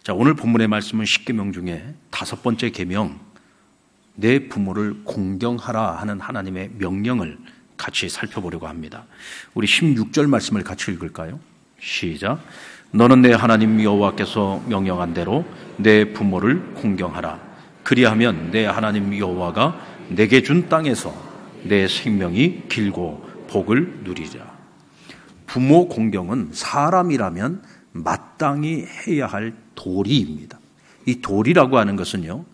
자, 오늘 본문의 말씀은 10계명 중에 5번째 계명, 내 부모를 공경하라 하는 하나님의 명령을 같이 살펴보려고 합니다. 우리 16절 말씀을 같이 읽을까요? 시작. 너는 내 하나님 여호와께서 명령한 대로 내 부모를 공경하라. 그리하면 내 하나님 여호와가 내게 준 땅에서 내 생명이 길고 복을 누리리라. 부모 공경은 사람이라면 마땅히 해야 할 도리입니다. 이 도리라고 하는 것은요,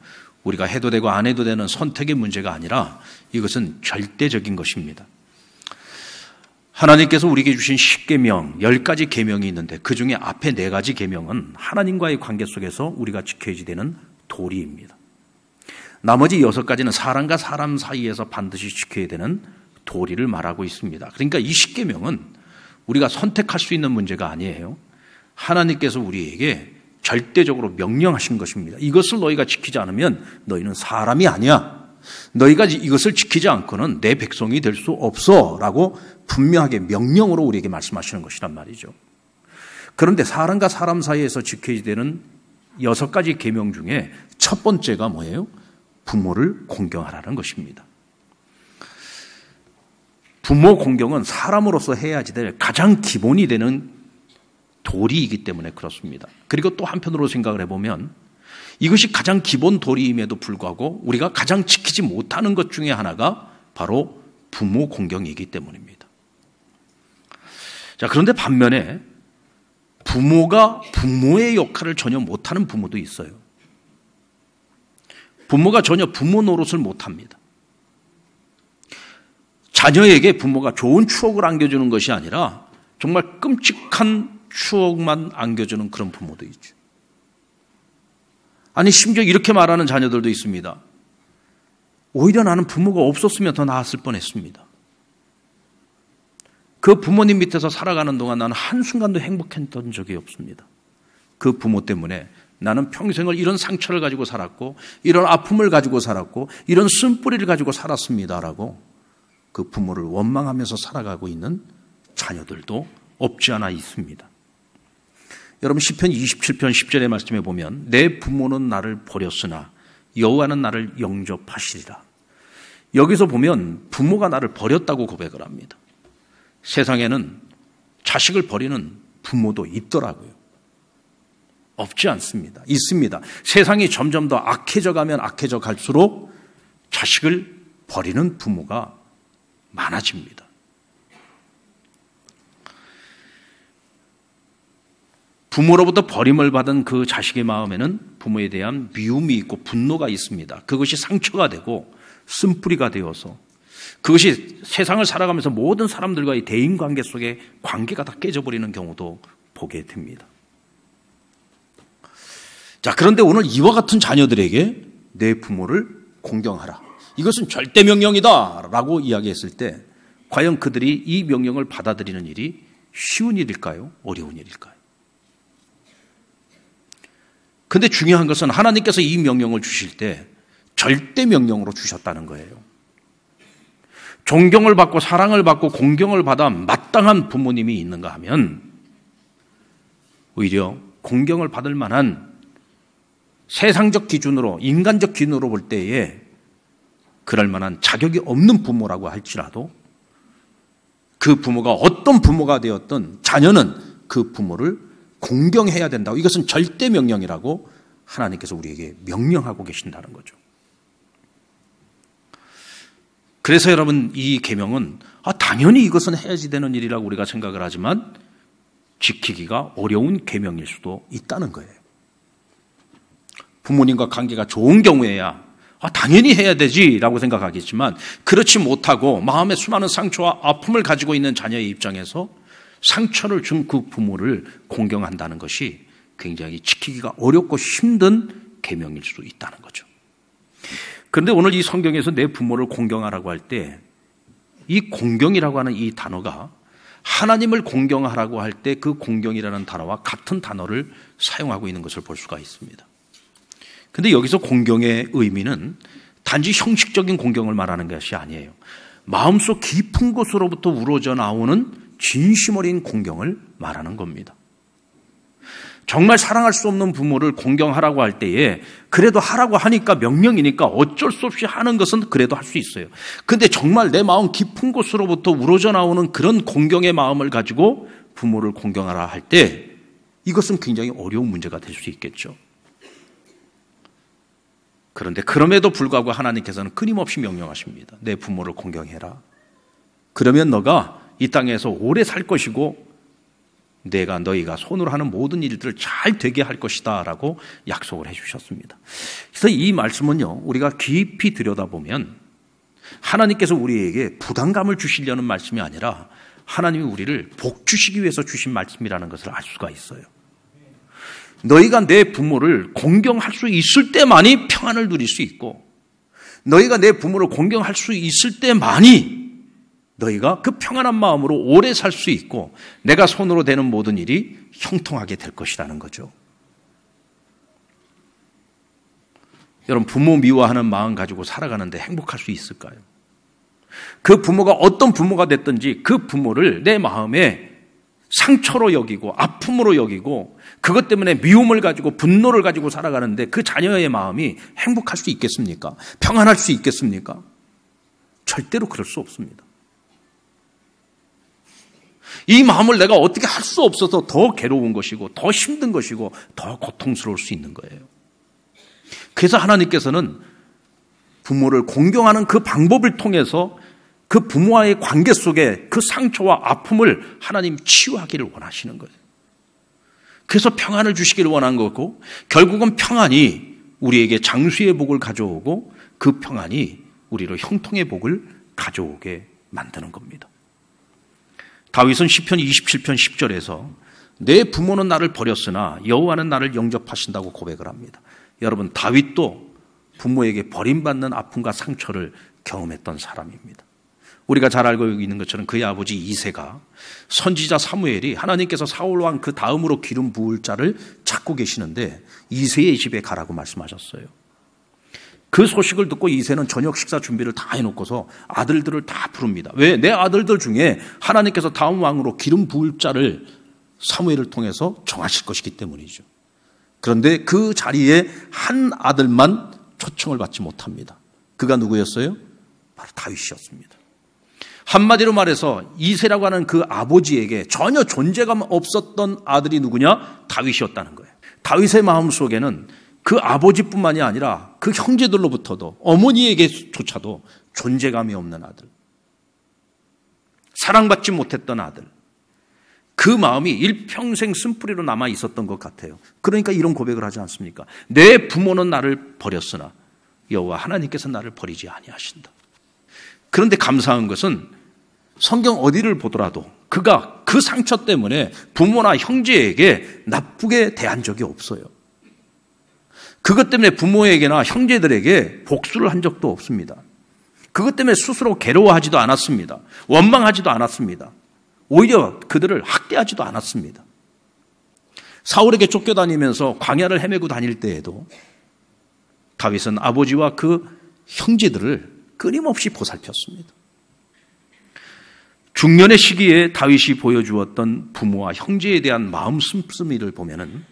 우리가 해도 되고 안 해도 되는 선택의 문제가 아니라 이것은 절대적인 것입니다. 하나님께서 우리에게 주신 10계명, 10가지 계명이 있는데 그 중에 앞에 4가지 계명은 하나님과의 관계 속에서 우리가 지켜야지 되는 도리입니다. 나머지 6가지는 사람과 사람 사이에서 반드시 지켜야 되는 도리를 말하고 있습니다. 그러니까 이 10계명은 우리가 선택할 수 있는 문제가 아니에요. 하나님께서 우리에게 절대적으로 명령하신 것입니다. 이것을 너희가 지키지 않으면 너희는 사람이 아니야. 너희가 이것을 지키지 않고는 내 백성이 될 수 없어 라고 분명하게 명령으로 우리에게 말씀하시는 것이란 말이죠. 그런데 사람과 사람 사이에서 지켜야 되는 6가지 계명 중에 첫 번째가 뭐예요? 부모를 공경하라는 것입니다. 부모 공경은 사람으로서 해야지 될 가장 기본이 되는 도리이기 때문에 그렇습니다. 그리고 또 한편으로 생각을 해보면 이것이 가장 기본 도리임에도 불구하고 우리가 가장 지키지 못하는 것 중에 하나가 바로 부모 공경이기 때문입니다. 자, 그런데 반면에 부모가 부모의 역할을 전혀 못하는 부모도 있어요. 부모가 전혀 부모 노릇을 못합니다. 자녀에게 부모가 좋은 추억을 안겨주는 것이 아니라 정말 끔찍한 추억만 안겨주는 그런 부모도 있죠. 아니, 심지어 이렇게 말하는 자녀들도 있습니다. 오히려 나는 부모가 없었으면 더 나았을 뻔했습니다. 그 부모님 밑에서 살아가는 동안 나는 한순간도 행복했던 적이 없습니다. 그 부모 때문에 나는 평생을 이런 상처를 가지고 살았고 이런 아픔을 가지고 살았고 이런 쓴뿌리를 가지고 살았습니다라고 그 부모를 원망하면서 살아가고 있는 자녀들도 없지 않아 있습니다. 여러분, 시편 27편 10절의 말씀에 보면 내 부모는 나를 버렸으나 여호와는 나를 영접하시리라. 여기서 보면 부모가 나를 버렸다고 고백을 합니다. 세상에는 자식을 버리는 부모도 있더라고요. 없지 않습니다. 있습니다. 세상이 점점 더 악해져 가면 악해져 갈수록 자식을 버리는 부모가 많아집니다. 부모로부터 버림을 받은 그 자식의 마음에는 부모에 대한 미움이 있고 분노가 있습니다. 그것이 상처가 되고 쓴뿌리가 되어서 그것이 세상을 살아가면서 모든 사람들과의 대인관계 속에 관계가 다 깨져버리는 경우도 보게 됩니다. 자, 그런데 오늘 이와 같은 자녀들에게 내 부모를 공경하라. 이것은 절대 명령이다 라고 이야기했을 때 과연 그들이 이 명령을 받아들이는 일이 쉬운 일일까요? 어려운 일일까요? 근데 중요한 것은 하나님께서 이 명령을 주실 때 절대 명령으로 주셨다는 거예요. 존경을 받고 사랑을 받고 공경을 받아 마땅한 부모님이 있는가 하면 오히려 공경을 받을 만한 세상적 기준으로 인간적 기준으로 볼 때에 그럴 만한 자격이 없는 부모라고 할지라도 그 부모가 어떤 부모가 되었든 자녀는 그 부모를 공경해야 된다고, 이것은 절대 명령이라고 하나님께서 우리에게 명령하고 계신다는 거죠. 그래서 여러분, 이 계명은 당연히 이것은 해야지 되는 일이라고 우리가 생각을 하지만 지키기가 어려운 계명일 수도 있다는 거예요. 부모님과 관계가 좋은 경우에야 당연히 해야 되지라고 생각하겠지만 그렇지 못하고 마음에 수많은 상처와 아픔을 가지고 있는 자녀의 입장에서 상처를 준 그 부모를 공경한다는 것이 굉장히 지키기가 어렵고 힘든 계명일 수도 있다는 거죠. 그런데 오늘 이 성경에서 내 부모를 공경하라고 할 때 이 공경이라고 하는 이 단어가 하나님을 공경하라고 할 때 그 공경이라는 단어와 같은 단어를 사용하고 있는 것을 볼 수가 있습니다. 그런데 여기서 공경의 의미는 단지 형식적인 공경을 말하는 것이 아니에요. 마음속 깊은 곳으로부터 우러져 나오는 진심 어린 공경을 말하는 겁니다. 정말 사랑할 수 없는 부모를 공경하라고 할 때에 그래도 하라고 하니까 명령이니까 어쩔 수 없이 하는 것은 그래도 할 수 있어요. 근데 정말 내 마음 깊은 곳으로부터 우러져 나오는 그런 공경의 마음을 가지고 부모를 공경하라 할 때 이것은 굉장히 어려운 문제가 될 수 있겠죠. 그런데 그럼에도 불구하고 하나님께서는 끊임없이 명령하십니다. 내 부모를 공경해라. 그러면 너가 이 땅에서 오래 살 것이고 내가 너희가 손으로 하는 모든 일들을 잘 되게 할 것이다 라고 약속을 해 주셨습니다. 그래서 이 말씀은요, 우리가 깊이 들여다보면 하나님께서 우리에게 부담감을 주시려는 말씀이 아니라 하나님이 우리를 복 주시기 위해서 주신 말씀이라는 것을 알 수가 있어요. 너희가 내 부모를 공경할 수 있을 때만이 평안을 누릴 수 있고, 너희가 내 부모를 공경할 수 있을 때만이 너희가 그 평안한 마음으로 오래 살 수 있고 내가 손으로 되는 모든 일이 형통하게 될 것이라는 거죠. 여러분, 부모 미워하는 마음 가지고 살아가는데 행복할 수 있을까요? 그 부모가 어떤 부모가 됐든지 그 부모를 내 마음에 상처로 여기고 아픔으로 여기고 그것 때문에 미움을 가지고 분노를 가지고 살아가는데 그 자녀의 마음이 행복할 수 있겠습니까? 평안할 수 있겠습니까? 절대로 그럴 수 없습니다. 이 마음을 내가 어떻게 할 수 없어서 더 괴로운 것이고 더 힘든 것이고 더 고통스러울 수 있는 거예요. 그래서 하나님께서는 부모를 공경하는 그 방법을 통해서 그 부모와의 관계 속에 그 상처와 아픔을 하나님 치유하기를 원하시는 거예요. 그래서 평안을 주시기를 원한 거고, 결국은 평안이 우리에게 장수의 복을 가져오고 그 평안이 우리로 형통의 복을 가져오게 만드는 겁니다. 다윗은 시편 27편 10절에서 내 부모는 나를 버렸으나 여호와는 나를 영접하신다고 고백을 합니다. 여러분, 다윗도 부모에게 버림받는 아픔과 상처를 경험했던 사람입니다. 우리가 잘 알고 있는 것처럼 그의 아버지 이새가 선지자 사무엘이 하나님께서 사울 왕 그 다음으로 기름 부을 자를 찾고 계시는데 이새의 집에 가라고 말씀하셨어요. 그 소식을 듣고 이새는 저녁 식사 준비를 다 해놓고서 아들들을 다 부릅니다. 왜? 내 아들들 중에 하나님께서 다음 왕으로 기름 부을 자를 사무엘을 통해서 정하실 것이기 때문이죠. 그런데 그 자리에 한 아들만 초청을 받지 못합니다. 그가 누구였어요? 바로 다윗이었습니다. 한마디로 말해서 이새라고 하는 그 아버지에게 전혀 존재감 없었던 아들이 누구냐? 다윗이었다는 거예요. 다윗의 마음속에는 그 아버지뿐만이 아니라 그 형제들로부터도 어머니에게조차도 존재감이 없는 아들, 사랑받지 못했던 아들, 그 마음이 일평생 쓴뿌리로 남아 있었던 것 같아요. 그러니까 이런 고백을 하지 않습니까? 내 부모는 나를 버렸으나 여호와 하나님께서 나를 버리지 아니하신다. 그런데 감사한 것은 성경 어디를 보더라도 그가 그 상처 때문에 부모나 형제에게 나쁘게 대한 적이 없어요. 그것 때문에 부모에게나 형제들에게 복수를 한 적도 없습니다. 그것 때문에 스스로 괴로워하지도 않았습니다. 원망하지도 않았습니다. 오히려 그들을 학대하지도 않았습니다. 사울에게 쫓겨다니면서 광야를 헤매고 다닐 때에도 다윗은 아버지와 그 형제들을 끊임없이 보살폈습니다. 중년의 시기에 다윗이 보여주었던 부모와 형제에 대한 마음 씀씀이를 보면은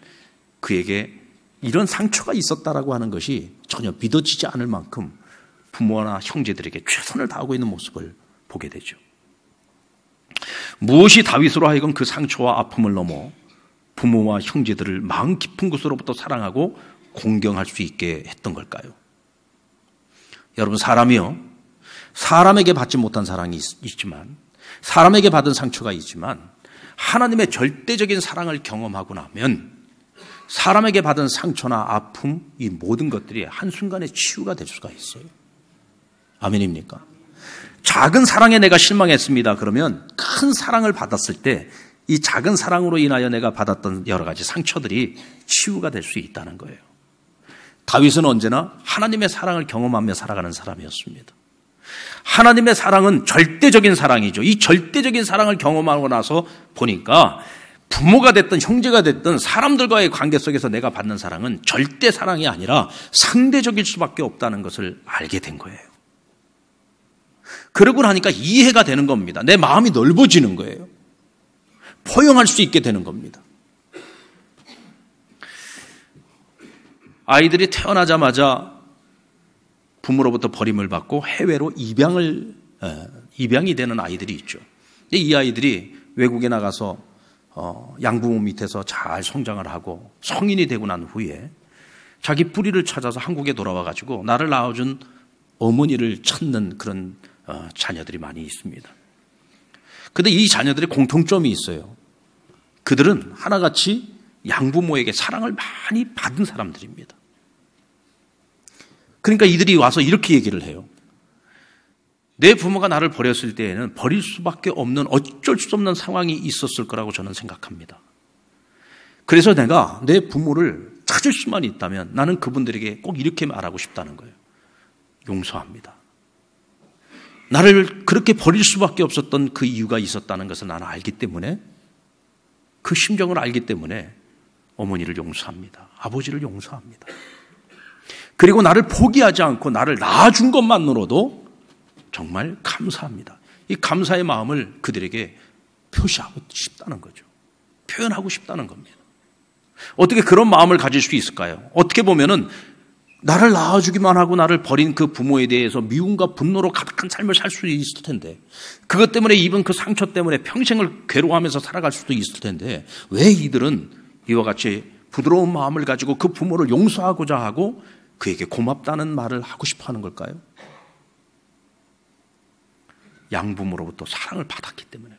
그에게 이런 상처가 있었다라고 하는 것이 전혀 믿어지지 않을 만큼 부모나 형제들에게 최선을 다하고 있는 모습을 보게 되죠. 무엇이 다윗으로 하여금 그 상처와 아픔을 넘어 부모와 형제들을 마음 깊은 곳으로부터 사랑하고 공경할 수 있게 했던 걸까요? 여러분, 사람이요, 사람에게 받지 못한 사랑이 있지만, 사람에게 받은 상처가 있지만 하나님의 절대적인 사랑을 경험하고 나면 사람에게 받은 상처나 아픔, 이 모든 것들이 한순간에 치유가 될 수가 있어요. 아멘입니까? 작은 사랑에 내가 실망했습니다. 그러면 큰 사랑을 받았을 때 이 작은 사랑으로 인하여 내가 받았던 여러 가지 상처들이 치유가 될 수 있다는 거예요. 다윗은 언제나 하나님의 사랑을 경험하며 살아가는 사람이었습니다. 하나님의 사랑은 절대적인 사랑이죠. 이 절대적인 사랑을 경험하고 나서 보니까 부모가 됐든 형제가 됐든 사람들과의 관계 속에서 내가 받는 사랑은 절대 사랑이 아니라 상대적일 수밖에 없다는 것을 알게 된 거예요. 그러고 나니까 이해가 되는 겁니다. 내 마음이 넓어지는 거예요. 포용할 수 있게 되는 겁니다. 아이들이 태어나자마자 부모로부터 버림을 받고 해외로 입양이 되는 아이들이 있죠. 이 아이들이 외국에 나가서 양부모 밑에서 잘 성장을 하고 성인이 되고 난 후에 자기 뿌리를 찾아서 한국에 돌아와 가지고 나를 낳아준 어머니를 찾는 그런 자녀들이 많이 있습니다. 그런데 이 자녀들의 공통점이 있어요. 그들은 하나같이 양부모에게 사랑을 많이 받은 사람들입니다. 그러니까 이들이 와서 이렇게 얘기를 해요. 내 부모가 나를 버렸을 때에는 버릴 수밖에 없는 어쩔 수 없는 상황이 있었을 거라고 저는 생각합니다. 그래서 내가 내 부모를 찾을 수만 있다면 나는 그분들에게 꼭 이렇게 말하고 싶다는 거예요. 용서합니다. 나를 그렇게 버릴 수밖에 없었던 그 이유가 있었다는 것을 나는 알기 때문에, 그 심정을 알기 때문에 어머니를 용서합니다. 아버지를 용서합니다. 그리고 나를 포기하지 않고 나를 낳아준 것만으로도 정말 감사합니다. 이 감사의 마음을 그들에게 표시하고 싶다는 거죠. 표현하고 싶다는 겁니다. 어떻게 그런 마음을 가질 수 있을까요? 어떻게 보면은 나를 낳아주기만 하고 나를 버린 그 부모에 대해서 미움과 분노로 가득한 삶을 살 수 있을 텐데, 그것 때문에 입은 그 상처 때문에 평생을 괴로워하면서 살아갈 수도 있을 텐데, 왜 이들은 이와 같이 부드러운 마음을 가지고 그 부모를 용서하고자 하고 그에게 고맙다는 말을 하고 싶어 하는 걸까요? 양부모로부터 사랑을 받았기 때문에.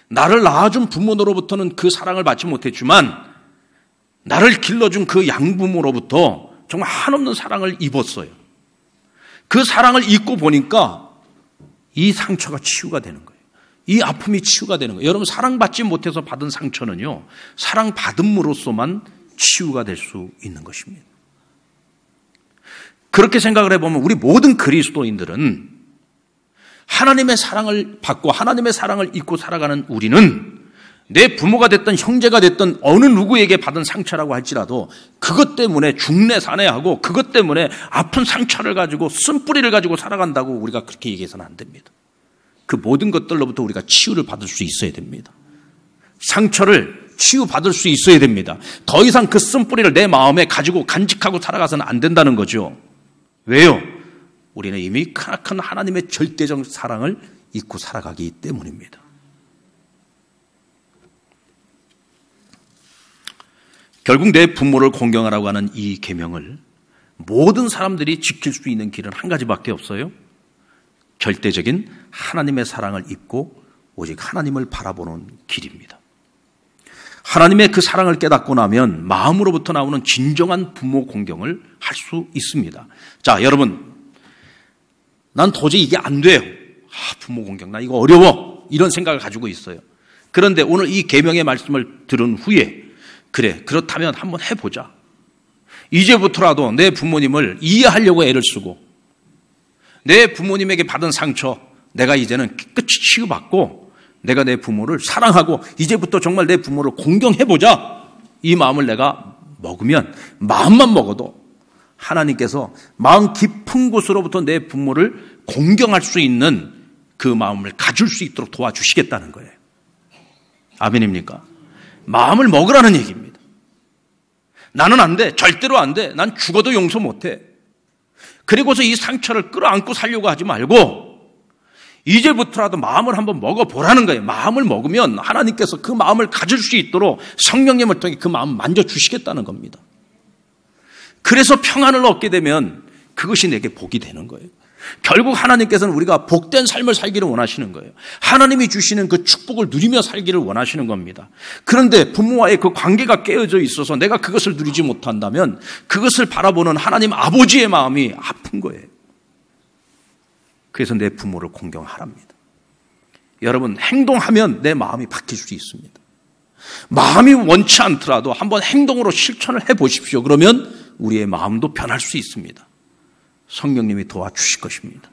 나를 낳아준 부모로부터는 그 사랑을 받지 못했지만 나를 길러준 그 양부모로부터 정말 한없는 사랑을 입었어요. 그 사랑을 입고 보니까 이 상처가 치유가 되는 거예요. 이 아픔이 치유가 되는 거예요. 여러분, 사랑받지 못해서 받은 상처는요, 사랑받음으로써만 치유가 될 수 있는 것입니다. 그렇게 생각을 해보면 우리 모든 그리스도인들은 하나님의 사랑을 받고 하나님의 사랑을 입고 살아가는 우리는 내 부모가 됐든 형제가 됐든 어느 누구에게 받은 상처라고 할지라도 그것 때문에 중내산해하고 그것 때문에 아픈 상처를 가지고 쓴뿌리를 가지고 살아간다고 우리가 그렇게 얘기해서는 안 됩니다. 그 모든 것들로부터 우리가 치유를 받을 수 있어야 됩니다. 상처를 치유받을 수 있어야 됩니다. 더 이상 그 쓴뿌리를 내 마음에 가지고 간직하고 살아가서는 안 된다는 거죠. 왜요? 우리는 이미 크나큰 하나님의 절대적 사랑을 잊고 살아가기 때문입니다. 결국 내 부모를 공경하라고 하는 이 계명을 모든 사람들이 지킬 수 있는 길은 한 가지밖에 없어요. 절대적인 하나님의 사랑을 입고 오직 하나님을 바라보는 길입니다. 하나님의 그 사랑을 깨닫고 나면 마음으로부터 나오는 진정한 부모 공경을 할 수 있습니다. 자, 여러분, 난 도저히 이게 안 돼요. 부모 공경, 나 이거 어려워. 이런 생각을 가지고 있어요. 그런데 오늘 이 계명의 말씀을 들은 후에 그래, 그렇다면 한번 해보자. 이제부터라도 내 부모님을 이해하려고 애를 쓰고 내 부모님에게 받은 상처 내가 이제는 깨끗이 치유받고 내가 내 부모를 사랑하고 이제부터 정말 내 부모를 공경해보자. 이 마음을 내가 먹으면, 마음만 먹어도 하나님께서 마음 깊은 곳으로부터 내 부모를 공경할 수 있는 그 마음을 가질 수 있도록 도와주시겠다는 거예요. 아멘입니까? 마음을 먹으라는 얘기입니다. 나는 안 돼. 절대로 안 돼. 난 죽어도 용서 못 해. 그리고서 이 상처를 끌어안고 살려고 하지 말고 이제부터라도 마음을 한번 먹어보라는 거예요. 마음을 먹으면 하나님께서 그 마음을 가질 수 있도록 성령님을 통해 그 마음 만져주시겠다는 겁니다. 그래서 평안을 얻게 되면 그것이 내게 복이 되는 거예요. 결국 하나님께서는 우리가 복된 삶을 살기를 원하시는 거예요. 하나님이 주시는 그 축복을 누리며 살기를 원하시는 겁니다. 그런데 부모와의 그 관계가 깨어져 있어서 내가 그것을 누리지 못한다면 그것을 바라보는 하나님 아버지의 마음이 아픈 거예요. 그래서 내 부모를 공경하랍니다. 여러분, 행동하면 내 마음이 바뀔 수 있습니다. 마음이 원치 않더라도 한번 행동으로 실천을 해보십시오. 그러면 우리의 마음도 변할 수 있습니다. 성령님이 도와주실 것입니다.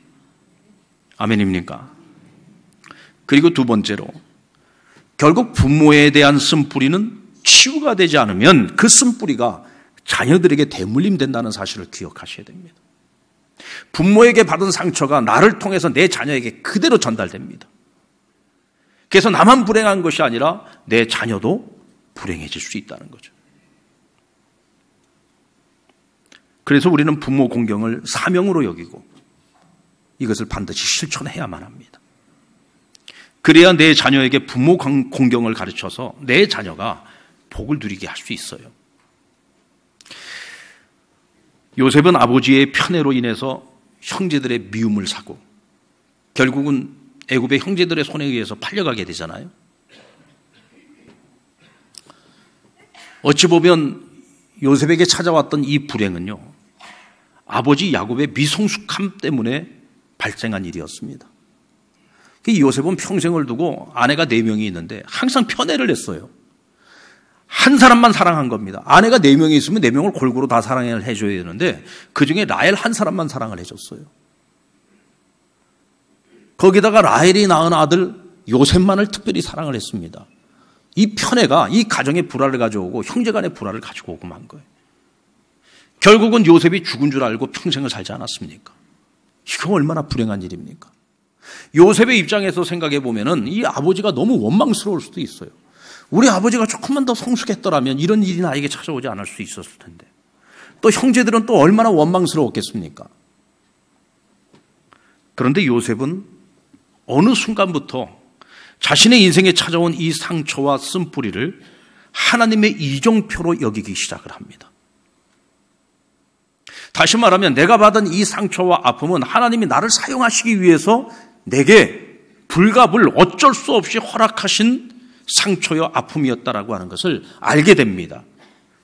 아멘입니까? 그리고 두 번째로, 결국 부모에 대한 쓴뿌리는 치유가 되지 않으면 그 쓴뿌리가 자녀들에게 대물림 된다는 사실을 기억하셔야 됩니다. 부모에게 받은 상처가 나를 통해서 내 자녀에게 그대로 전달됩니다. 그래서 나만 불행한 것이 아니라 내 자녀도 불행해질 수 있다는 거죠. 그래서 우리는 부모 공경을 사명으로 여기고 이것을 반드시 실천해야만 합니다. 그래야 내 자녀에게 부모 공경을 가르쳐서 내 자녀가 복을 누리게 할 수 있어요. 요셉은 아버지의 편애로 인해서 형제들의 미움을 사고 결국은 애굽의 형제들의 손에 의해서 팔려가게 되잖아요. 어찌 보면 요셉에게 찾아왔던 이 불행은요, 아버지 야곱의 미성숙함 때문에 발생한 일이었습니다. 요셉은 평생을 두고 아내가 4명이 있는데 항상 편애를 했어요. 한 사람만 사랑한 겁니다. 아내가 4명이 있으면 4명을 골고루 다 사랑을 해줘야 되는데 그중에 라헬 한 사람만 사랑을 해줬어요. 거기다가 라헬이 낳은 아들 요셉만을 특별히 사랑을 했습니다. 이 편애가 이 가정의 불화를 가져오고 형제 간의 불화를 가지고 오고 만 거예요. 결국은 요셉이 죽은 줄 알고 평생을 살지 않았습니까? 이거 얼마나 불행한 일입니까? 요셉의 입장에서 생각해 보면은 이 아버지가 너무 원망스러울 수도 있어요. 우리 아버지가 조금만 더 성숙했더라면 이런 일이 나에게 찾아오지 않을 수 있었을 텐데. 또 형제들은 또 얼마나 원망스러웠겠습니까? 그런데 요셉은 어느 순간부터 자신의 인생에 찾아온 이 상처와 쓴뿌리를 하나님의 이정표로 여기기 시작을 합니다. 다시 말하면 내가 받은 이 상처와 아픔은 하나님이 나를 사용하시기 위해서 내게 불갑을 어쩔 수 없이 허락하신 상처여 아픔이었다라고 하는 것을 알게 됩니다.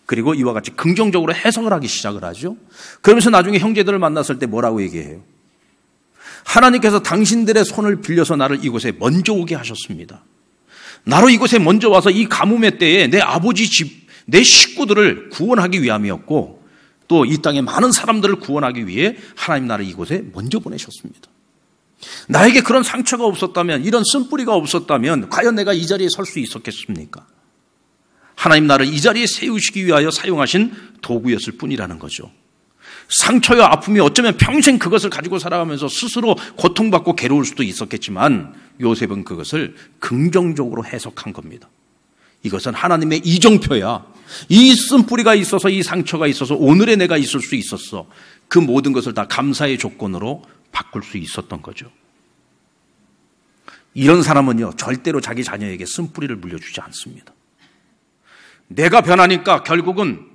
그리고 이와 같이 긍정적으로 해석을 하기 시작을 하죠. 그러면서 나중에 형제들을 만났을 때 뭐라고 얘기해요? 하나님께서 당신들의 손을 빌려서 나를 이곳에 먼저 오게 하셨습니다. 나로 이곳에 먼저 와서 이 가뭄의 때에 내 아버지 집, 내 식구들을 구원하기 위함이었고 또 이 땅의 많은 사람들을 구원하기 위해 하나님 나를 이곳에 먼저 보내셨습니다. 나에게 그런 상처가 없었다면, 이런 쓴뿌리가 없었다면 과연 내가 이 자리에 설 수 있었겠습니까? 하나님 나를 이 자리에 세우시기 위하여 사용하신 도구였을 뿐이라는 거죠. 상처와 아픔이 어쩌면 평생 그것을 가지고 살아가면서 스스로 고통받고 괴로울 수도 있었겠지만 요셉은 그것을 긍정적으로 해석한 겁니다. 이것은 하나님의 이정표야. 이 쓴뿌리가 있어서 이 상처가 있어서 오늘의 내가 있을 수 있었어. 그 모든 것을 다 감사의 조건으로 바꿀 수 있었던 거죠. 이런 사람은요, 절대로 자기 자녀에게 쓴뿌리를 물려주지 않습니다. 내가 변하니까 결국은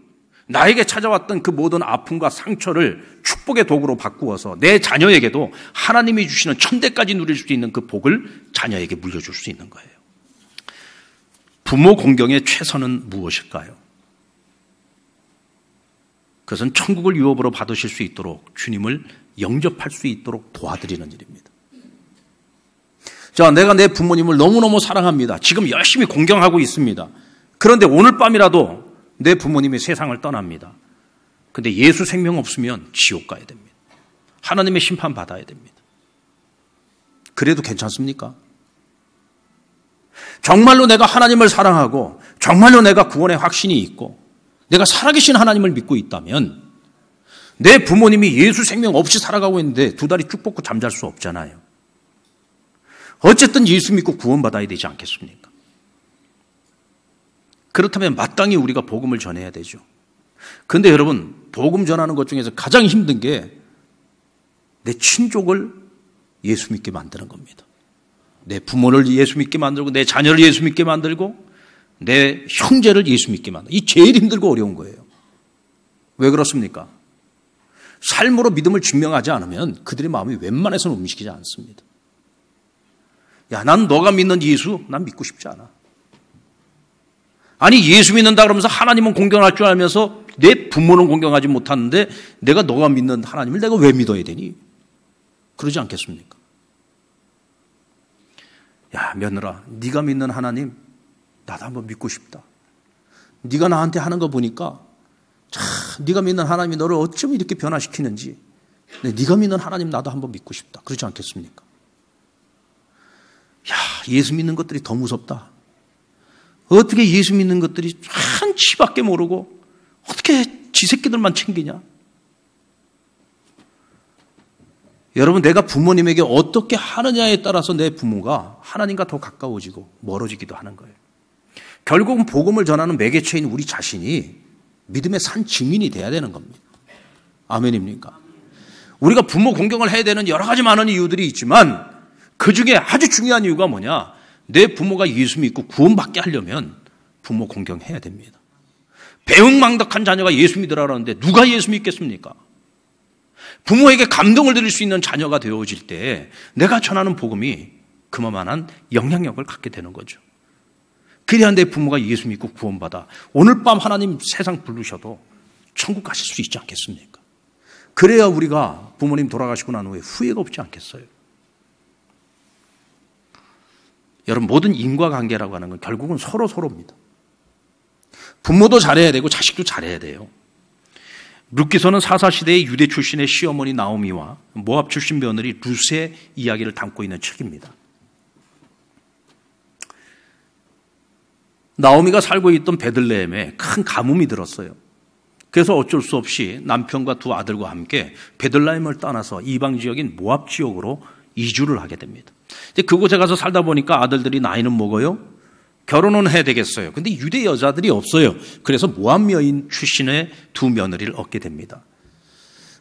나에게 찾아왔던 그 모든 아픔과 상처를 축복의 도구로 바꾸어서 내 자녀에게도 하나님이 주시는 천대까지 누릴 수 있는 그 복을 자녀에게 물려줄 수 있는 거예요. 부모 공경의 최선은 무엇일까요? 그것은 천국을 유업으로 받으실 수 있도록 주님을 영접할 수 있도록 도와드리는 일입니다. 자, 내가 내 부모님을 너무너무 사랑합니다. 지금 열심히 공경하고 있습니다. 그런데 오늘 밤이라도 내 부모님이 세상을 떠납니다. 근데 예수 생명 없으면 지옥 가야 됩니다. 하나님의 심판 받아야 됩니다. 그래도 괜찮습니까? 정말로 내가 하나님을 사랑하고 정말로 내가 구원의 확신이 있고 내가 살아계신 하나님을 믿고 있다면 내 부모님이 예수 생명 없이 살아가고 있는데 두 다리 쭉 뻗고 잠잘 수 없잖아요. 어쨌든 예수 믿고 구원받아야 되지 않겠습니까? 그렇다면 마땅히 우리가 복음을 전해야 되죠. 그런데 여러분, 복음 전하는 것 중에서 가장 힘든 게 내 친족을 예수 믿게 만드는 겁니다. 내 부모를 예수 믿게 만들고 내 자녀를 예수 믿게 만들고 내 형제를 예수 믿게 만들고, 이 제일 힘들고 어려운 거예요. 왜 그렇습니까? 삶으로 믿음을 증명하지 않으면 그들의 마음이 웬만해서는 움직이지 않습니다. 야, 난 너가 믿는 예수 난 믿고 싶지 않아. 아니, 예수 믿는다 그러면서 하나님은 공경할 줄 알면서 내 부모는 공경하지 못하는데 내가 너가 믿는 하나님을 내가 왜 믿어야 되니? 그러지 않겠습니까? 야, 며느라, 네가 믿는 하나님 나도 한번 믿고 싶다. 네가 나한테 하는 거 보니까 참 네가 믿는 하나님이 너를 어쩜 이렇게 변화시키는지, 네가 믿는 하나님 나도 한번 믿고 싶다. 그러지 않겠습니까? 야, 예수 믿는 것들이 더 무섭다. 어떻게 예수 믿는 것들이 한 치밖에 모르고 어떻게 지 새끼들만 챙기냐? 여러분, 내가 부모님에게 어떻게 하느냐에 따라서 내 부모가 하나님과 더 가까워지고 멀어지기도 하는 거예요. 결국은 복음을 전하는 매개체인 우리 자신이 믿음의 산 증인이 돼야 되는 겁니다. 아멘입니까? 우리가 부모 공경을 해야 되는 여러 가지 많은 이유들이 있지만 그 중에 아주 중요한 이유가 뭐냐? 내 부모가 예수 믿고 구원받게 하려면 부모 공경해야 됩니다. 배은망덕한 자녀가 예수 믿으라 그러는데 누가 예수 믿겠습니까? 부모에게 감동을 드릴 수 있는 자녀가 되어질 때 내가 전하는 복음이 그만한 영향력을 갖게 되는 거죠. 그래야 내 부모가 예수 믿고 구원받아 오늘 밤 하나님 세상 부르셔도 천국 가실 수 있지 않겠습니까? 그래야 우리가 부모님 돌아가시고 난 후에 후회가 없지 않겠어요? 여러분, 모든 인과관계라고 하는 건 결국은 서로입니다. 부모도 잘해야 되고 자식도 잘해야 돼요. 룻기서는 사사시대의 유대 출신의 시어머니 나오미와 모압 출신 며느리 룻의 이야기를 담고 있는 책입니다. 나오미가 살고 있던 베들레헴에 큰 가뭄이 들었어요. 그래서 어쩔 수 없이 남편과 두 아들과 함께 베들레헴을 떠나서 이방 지역인 모압 지역으로 이주를 하게 됩니다. 그곳에 가서 살다 보니까 아들들이 나이는 먹어요. 결혼은 해야 되겠어요. 근데 유대 여자들이 없어요. 그래서 모압 여인 출신의 두 며느리를 얻게 됩니다.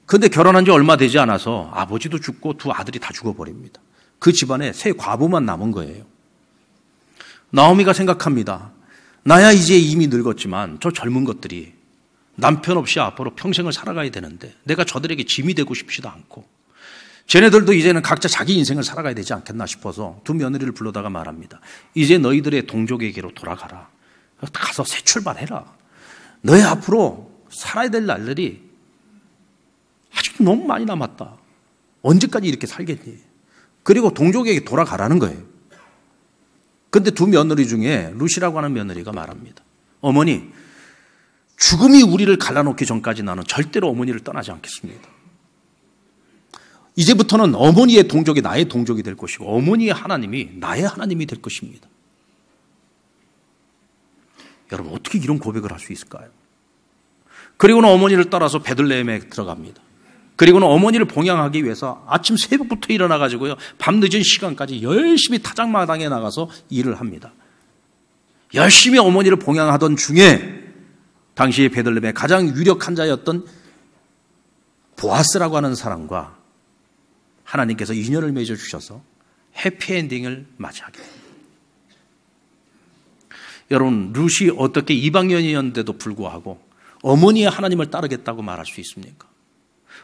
그런데 결혼한 지 얼마 되지 않아서 아버지도 죽고 두 아들이 다 죽어버립니다. 그 집안에 세 과부만 남은 거예요. 나오미가 생각합니다. 나야 이제 이미 늙었지만 저 젊은 것들이 남편 없이 앞으로 평생을 살아가야 되는데 내가 저들에게 짐이 되고 싶지도 않고 쟤네들도 이제는 각자 자기 인생을 살아가야 되지 않겠나 싶어서 두 며느리를 불러다가 말합니다. 이제 너희들의 동족에게로 돌아가라. 가서 새 출발해라. 너희 앞으로 살아야 될 날들이 아직도 너무 많이 남았다. 언제까지 이렇게 살겠니? 그리고 동족에게 돌아가라는 거예요. 그런데 두 며느리 중에 룻이라고 하는 며느리가 말합니다. 어머니, 죽음이 우리를 갈라놓기 전까지 나는 절대로 어머니를 떠나지 않겠습니다. 이제부터는 어머니의 동족이 나의 동족이 될 것이고 어머니의 하나님이 나의 하나님이 될 것입니다. 여러분, 어떻게 이런 고백을 할 수 있을까요? 그리고는 어머니를 따라서 베들레헴에 들어갑니다. 그리고는 어머니를 봉양하기 위해서 아침 새벽부터 일어나가지고요, 밤 늦은 시간까지 열심히 타작마당에 나가서 일을 합니다. 열심히 어머니를 봉양하던 중에 당시 베들레헴의 가장 유력한 자였던 보아스라고 하는 사람과 하나님께서 인연을 맺어주셔서 해피엔딩을 맞이하게 됩니다. 여러분, 룻이 어떻게 이방인이었는데도 불구하고 어머니의 하나님을 따르겠다고 말할 수 있습니까?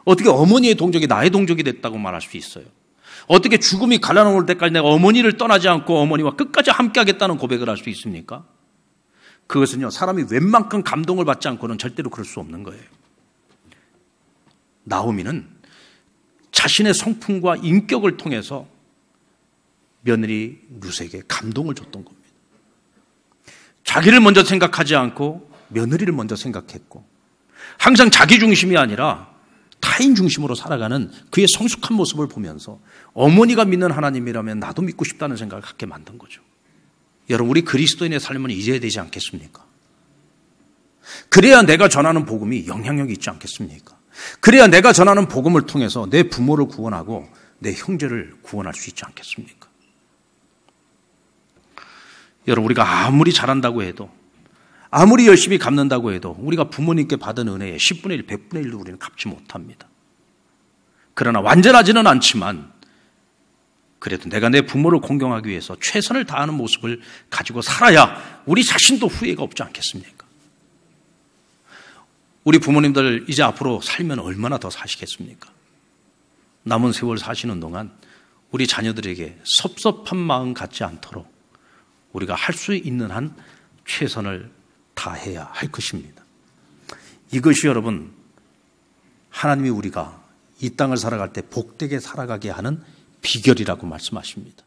어떻게 어머니의 동족이 나의 동족이 됐다고 말할 수 있어요? 어떻게 죽음이 갈라놓을 때까지 내가 어머니를 떠나지 않고 어머니와 끝까지 함께하겠다는 고백을 할 수 있습니까? 그것은요, 사람이 웬만큼 감동을 받지 않고는 절대로 그럴 수 없는 거예요. 나오미는 자신의 성품과 인격을 통해서 며느리 룻에게 감동을 줬던 겁니다. 자기를 먼저 생각하지 않고 며느리를 먼저 생각했고 항상 자기 중심이 아니라 타인 중심으로 살아가는 그의 성숙한 모습을 보면서 어머니가 믿는 하나님이라면 나도 믿고 싶다는 생각을 갖게 만든 거죠. 여러분, 우리 그리스도인의 삶은 이제야 되지 않겠습니까? 그래야 내가 전하는 복음이 영향력이 있지 않겠습니까? 그래야 내가 전하는 복음을 통해서 내 부모를 구원하고 내 형제를 구원할 수 있지 않겠습니까? 여러분, 우리가 아무리 잘한다고 해도 아무리 열심히 갚는다고 해도 우리가 부모님께 받은 은혜의 10분의 1, 100분의 1도 우리는 갚지 못합니다. 그러나 완전하지는 않지만 그래도 내가 내 부모를 공경하기 위해서 최선을 다하는 모습을 가지고 살아야 우리 자신도 후회가 없지 않겠습니까? 우리 부모님들 이제 앞으로 살면 얼마나 더 사시겠습니까? 남은 세월 사시는 동안 우리 자녀들에게 섭섭한 마음 갖지 않도록 우리가 할 수 있는 한 최선을 다해야 할 것입니다. 이것이 여러분, 하나님이 우리가 이 땅을 살아갈 때 복되게 살아가게 하는 비결이라고 말씀하십니다.